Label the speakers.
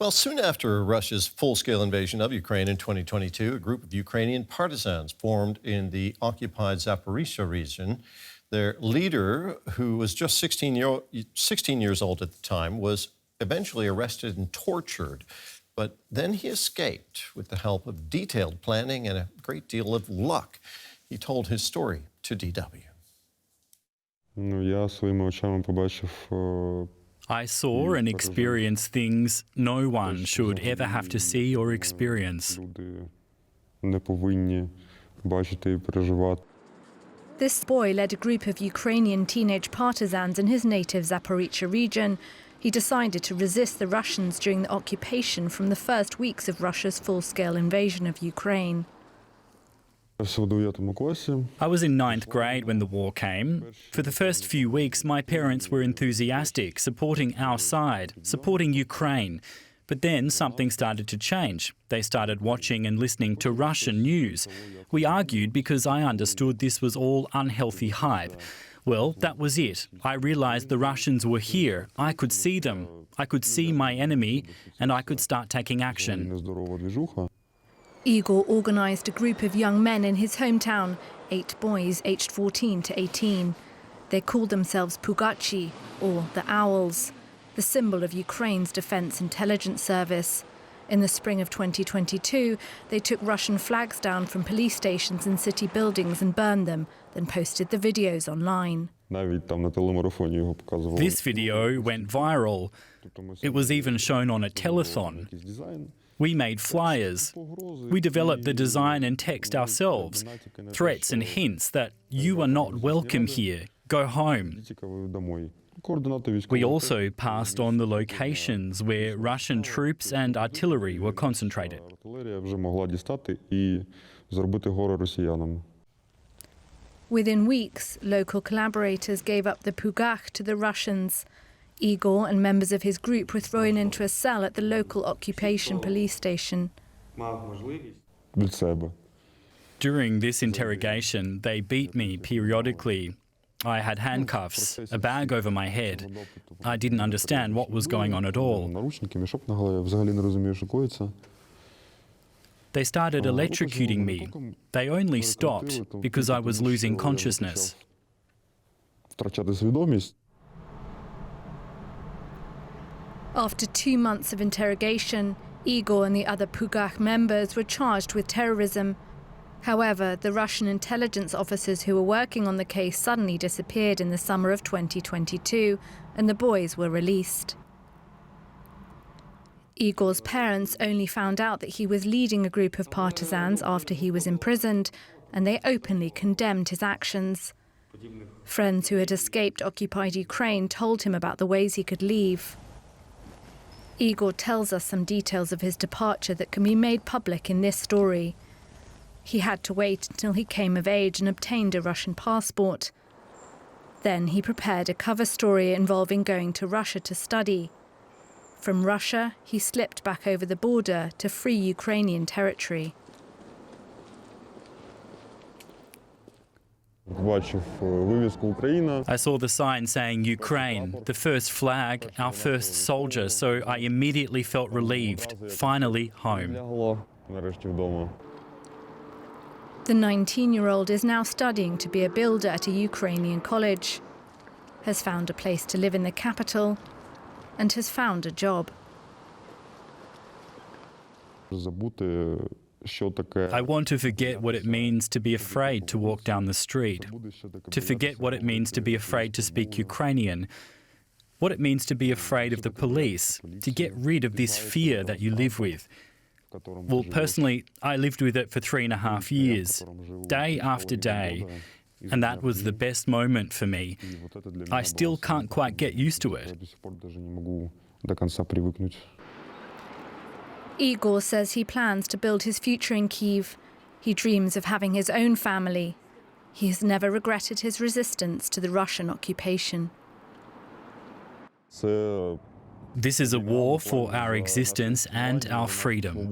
Speaker 1: Well, soon after Russia's full-scale invasion of Ukraine in 2022, a group of Ukrainian partisans formed in the occupied Zaporizhzhia region. Their leader, who was just 16 years old at the time, was eventually arrested and tortured. But then he escaped with the help of detailed planning and a great deal of luck. He told his story to DW.
Speaker 2: I saw and experienced things no one should ever have to see or experience.
Speaker 3: This boy led a group of Ukrainian teenage partisans in his native Zaporizhzhia region. He decided to resist the Russians during the occupation from the first weeks of Russia's full-scale invasion of Ukraine.
Speaker 2: I was in 9th grade when the war came. For the first few weeks, my parents were enthusiastic, supporting our side, supporting Ukraine. But then something started to change. They started watching and listening to Russian news. We argued because I understood this was all unhealthy hype. Well, that was it. I realised the Russians were here. I could see them. I could see my enemy, and I could start taking action.
Speaker 3: Igor organised a group of young men in his hometown, 8 boys aged 14 to 18. They called themselves Pugachi, or the Owls, the symbol of Ukraine's Defence Intelligence Service. In the spring of 2022, they took Russian flags down from police stations and city buildings and burned them, then posted the videos online.
Speaker 2: This video went viral. It was even shown on a telethon. We made flyers. We developed the design and text ourselves. Threats and hints that you are not welcome here. Go home. We also passed on the locations where Russian troops and artillery were concentrated.
Speaker 3: Within weeks, local collaborators gave up the Pugachi to the Russians. Igor and members of his group were thrown into a cell at the local occupation police station.
Speaker 2: During this interrogation, they beat me periodically. I had handcuffs, a bag over my head. I didn't understand what was going on at all. They started electrocuting me. They only stopped because I was losing consciousness.
Speaker 3: After 2 months of interrogation, Igor and the other Pugachi members were charged with terrorism. However, the Russian intelligence officers who were working on the case suddenly disappeared in the summer of 2022, and the boys were released. Igor's parents only found out that he was leading a group of partisans after he was imprisoned, and they openly condemned his actions. Friends who had escaped occupied Ukraine told him about the ways he could leave. Igor tells us some details of his departure that can be made public in this story. He had to wait until he came of age and obtained a Russian passport. Then he prepared a cover story involving going to Russia to study. From Russia, he slipped back over the border to free Ukrainian territory.
Speaker 2: I saw the sign saying Ukraine, the first flag, our first soldier, so I immediately felt relieved. Finally home.
Speaker 3: The 19-year-old is now studying to be a builder at a Ukrainian college, has found a place to live in the capital, and has found a job.
Speaker 2: I want to forget what it means to be afraid to walk down the street, to forget what it means to be afraid to speak Ukrainian, what it means to be afraid of the police, to get rid of this fear that you live with. Well, personally, I lived with it for 3.5 years, day after day, and that was the best moment for me. I still can't quite get used to it.
Speaker 3: Igor says he plans to build his future in Kyiv. He dreams of having his own family. He has never regretted his resistance to the Russian occupation.
Speaker 2: This is a war for our existence and our freedom.